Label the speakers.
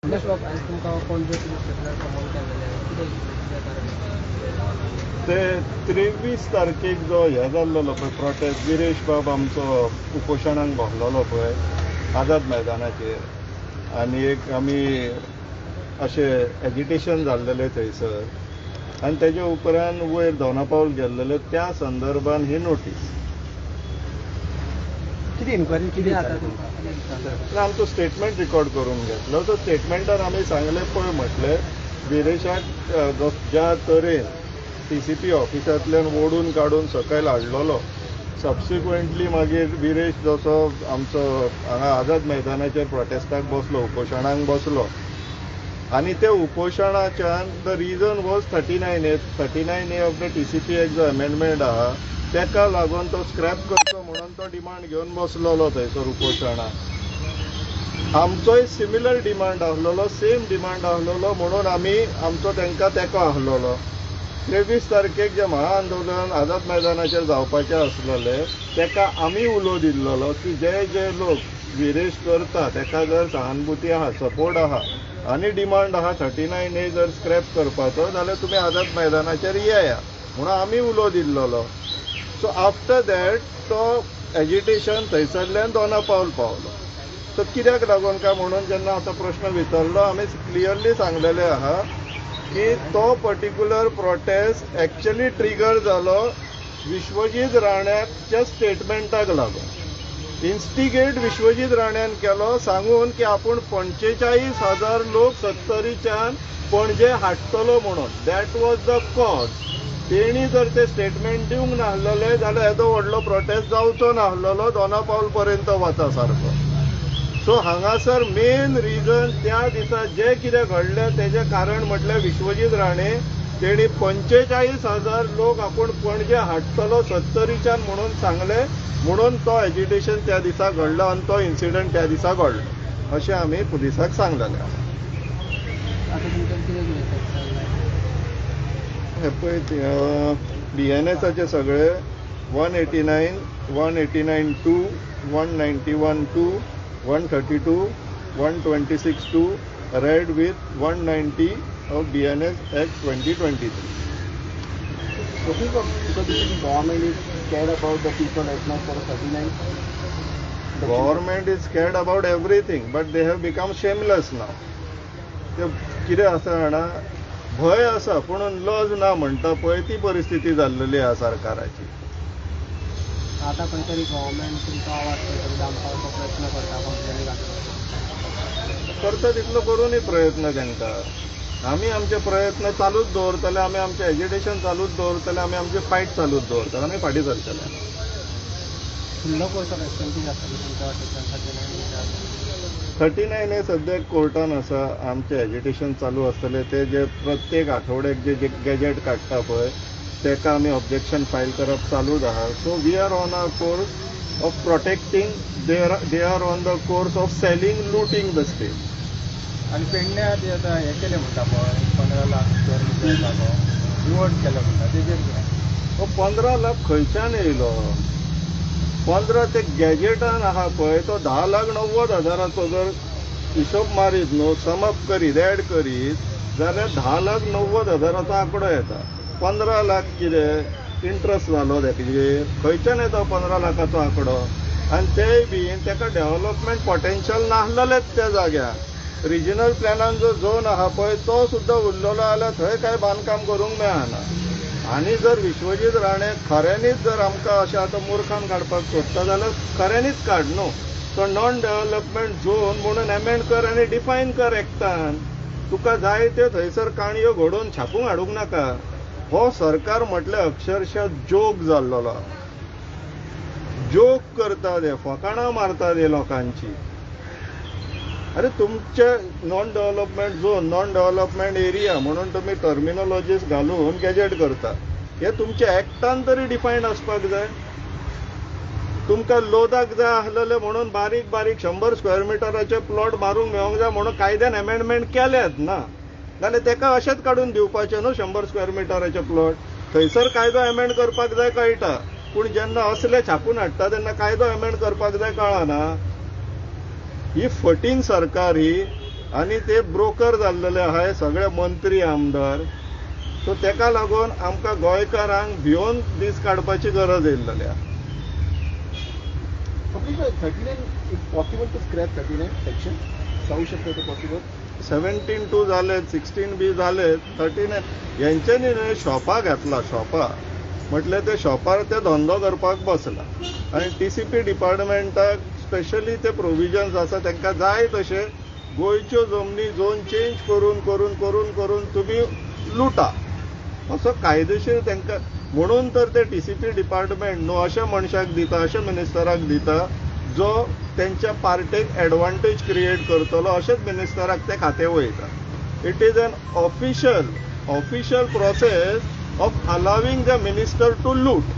Speaker 1: ते 23 तारखेक जो हे जाल्लो पळय प्रोटेस्ट, गिरीश बाब आमचो उपोशणाक बसलेलो पळय आझाद मैदानाचेर, आनी एक आमी अशें एजिटेशन जाल्लेलें थंयसर, आनी तेजे उपरांत वयर दोनापावल गेल्लेले, त्या संदर्भान ही नोटीस.
Speaker 2: किती इन्क्वायरी किती जाता
Speaker 1: आमचो स्टेटमेंट रिकॉर्ड करून घेतलो. तो स्टेटमेंटार आमी सांगलें पळय म्हटलें गिरीशाक ज्या तरेन TCP ऑफिसांतल्यान ओडून काडून सकयल हाडलेलो, सबसिक्वेंटली मागीर गिरीश जसो आमचो हांगा आझाद मैदानाचेर प्रोटेस्टाक बसलो, उपोशणाक बसलो, आनी ते उपोशणाच्यान the reason was 39A of the TCP act जो अमेंडमेंट आहा तेका लागून तो स्क्रॅप करचो म्हणून तो डिमांड घेवन बसलेलो थंयसर उपोशणाक. आमचोय सिमिलर डिमांड आसलेलो, सेम डिमांड आसलेलो, म्हणून आमी आमचो तेंकां तेंको आसलेलो. 23 तारखेक जे महाआंदोलन आझाद मैदानाचेर जावपाचें आसलेलें तेका आमी उलो दिल्लो की जे जे लोक विरेश करता तेका जर सहानुभूती आहा, सपोर्ट आहा आनी डिमांड आहा 39A जर स्क्रॅप करपाचो जाल्यार तुमी आझाद मैदानाचेर येया म्हणून आमी उलो दिल्लो. सो आफ्टर दॅट तो एजिटेशन थंयसरल्यान दोनापावल पावलो. सो कित्याक लागून काय म्हणून जेन्ना आतां प्रश्न विचारलो आमी क्लियरली सांगलेलें आहा की तो पर्टिक्युलर प्रोटेस्ट एक्चुअली ट्रिगर जालो विश्वजीत राण्याच्या स्टेटमेंटाक लागून. इन्स्टिगेट विश्वजीत राण्यान केलो सांगून की आपूण 45,000 लोक 70च्यान पणजे हाडटलो म्हणून. That was the cause. तेणी जर ते स्टेटमेंट दिवंक नासलेले जाल्यार येदो व्हडलो प्रोटेस्ट जावचो नासलेलो दोनापावल पर्यंत वता सारको. सो हांगासर मेन रिजन त्या दिसा जे कितें घडलें तेजें कारण म्हटल्यार विश्वजीत राणे तेणी 45,000 लोक आपूण पणजे हाडटलो 70च्यान म्हणून सांगले, म्हणून तो एजिटेशन त्या दिसा घडलो आनी तो इन्सिडंट त्या दिसा घडलो अशें आमी पुलिसाक सांगलेलें. हे पळय BNSचे सगळे 189, 189(2), 191(2), 132, 126(2) read with 190 of BNS Act 2023.
Speaker 2: Because the government is scared about the people right now for 39.
Speaker 1: The government is scared about everything, but they have become shameless now. ते कितें आसा जाणा, भय आसा पूण लज ना म्हणटा पळय ती परिस्थिती जाल्लेली आहा सरकाराची.
Speaker 2: आता खंय तरी गव्हर्मेंट तुमचो आवाज खंय तरी दामपाचो प्रयत्न करता, कंप्लेनी
Speaker 1: करता तितलो करूनय प्रयत्न तेंकां. आमी आमचे प्रयत्न चालूच दवरतले, आमी आमचें एजिटेशन चालूच दवरतले, आमी आमची फायट चालूच दवरतले, आमी फाटीं सरतले.
Speaker 2: फुडलो कोर्स ऑफ एक्शन कितें जातलो तुमच्या वाटेंतल्यान?
Speaker 1: 39A सद्याक कोर्टान आसा. आमचें एजिटेशन चालू आसतलें ते जे प्रत्येक आठवड्याक जे गॅजेट काडटा पळय तेका आमी ऑब्जेक्शन फायल करप चालूच आहा. So we are on a course of protecting, they are on the course of selling, looting the state.
Speaker 2: आणि पेडण्यात आता हे केलें म्हणटा पळय 15 लाख स्क्वेअर मिटर जागो निवड केलो म्हणटा तेजेर
Speaker 1: 15 लाख खंयच्यान येयलो? 15 ते गॅजेटान आहा पळय तो 10,90,000 जर हिशोब मारीत न्हू, समप करीत, ऍड करीत जाल्यार 10,90,000 आंकडो येता. 15 लाख कितें इंट्रस्ट जालो तेजेर? खंयच्यान येता 15 लाखाचो आंकडो? आनी तेय बी तेका डेव्हलपमेंट पोटेन्शियल नासलेलेच त्या जाग्यार. रिजनल प्लॅनान जो झोन आहा पळय तो सुद्दां उरलेलो जाल्यार थंय कांय बांदकाम करूंक मेळना. आनी जर विश्वजीत राणे खऱ्यांनीच जर आमकां अशें आतां मुर्खान काडपाक सोदता जाल्यार खऱ्यांनीच काड न्हू. तो नॉन डेव्हलपमेंट झोन म्हणून अमेंड कर आनी डिफायन कर एक्टान. तुका जाय त्यो थंयसर काणयो घडोवन छापूंक हाडूंक नाका. हो सरकार म्हटल्यार अक्षरशः जोक जाल्लो. जोक करता ते, फकाणां मारता ते लोकांची. अरे तुमचे non development zone, non development area म्हणून तुम्ही टर्मिनॉलॉजीस घालून गॅजेट करता. हे तुमच्या एक्टान तरी डिफायन आसपाक जाय. तुमकां लोदाक जाय आसलेले म्हणून बारीक बारीक 100 स्क्वेअर मिटराचे प्लॉट मारूंक मेळोंक जाय म्हणून कायद्यान अमेंडमेंट केल्यात ना जाल्यार तेका अशेंच काडून दिवपाचें न्हू 100 स्क्वेअर मिटराचे प्लॉट. थंयसर कायदो अमेंड करपाक जाय कळटा, पूण जेन्ना असले छापून हाडटा तेन्ना कायदो अमेंड करपाक जाय कळना. ही फटींग सरकार ही आनी ते ब्रोकर जाल्लेले आहाय सगळे मंत्री आमदार. सो तेका लागून आमकां गोंयकारांक भिवन दीस काडपाची गरज येयल्लेली आहा.
Speaker 3: Completely 39 is possible to scrap 39 section. जाऊ शकतो ते पॉसिबल.
Speaker 1: 17(2) जालेत, 16(b) जालेत, 39 यांच्यांनी न्हय शॉपा घेतला शॉपा. म्हटल्यार ते शॉपार ते धंदो करपाक बसला आनी TCP डिपार्टमेंटाक स्पेशली ते प्रोविजन्स आसा तांकां जाय तशे गोंयच्यो जमनी झोन चेंज करून करून करून करून तुमी लुटा असो कायदेशीर तांकां. म्हणून तर ते TCP डिपार्टमेंट न्हू अशा मनशाक दिता, अशा मिनिस्टराक दिता जो त्यांच्या पार्टेक एडवांटेज क्रिएट करतलो अशेच मिनिस्टराक ते खातें वयता. It is an official process of allowing the minister to loot.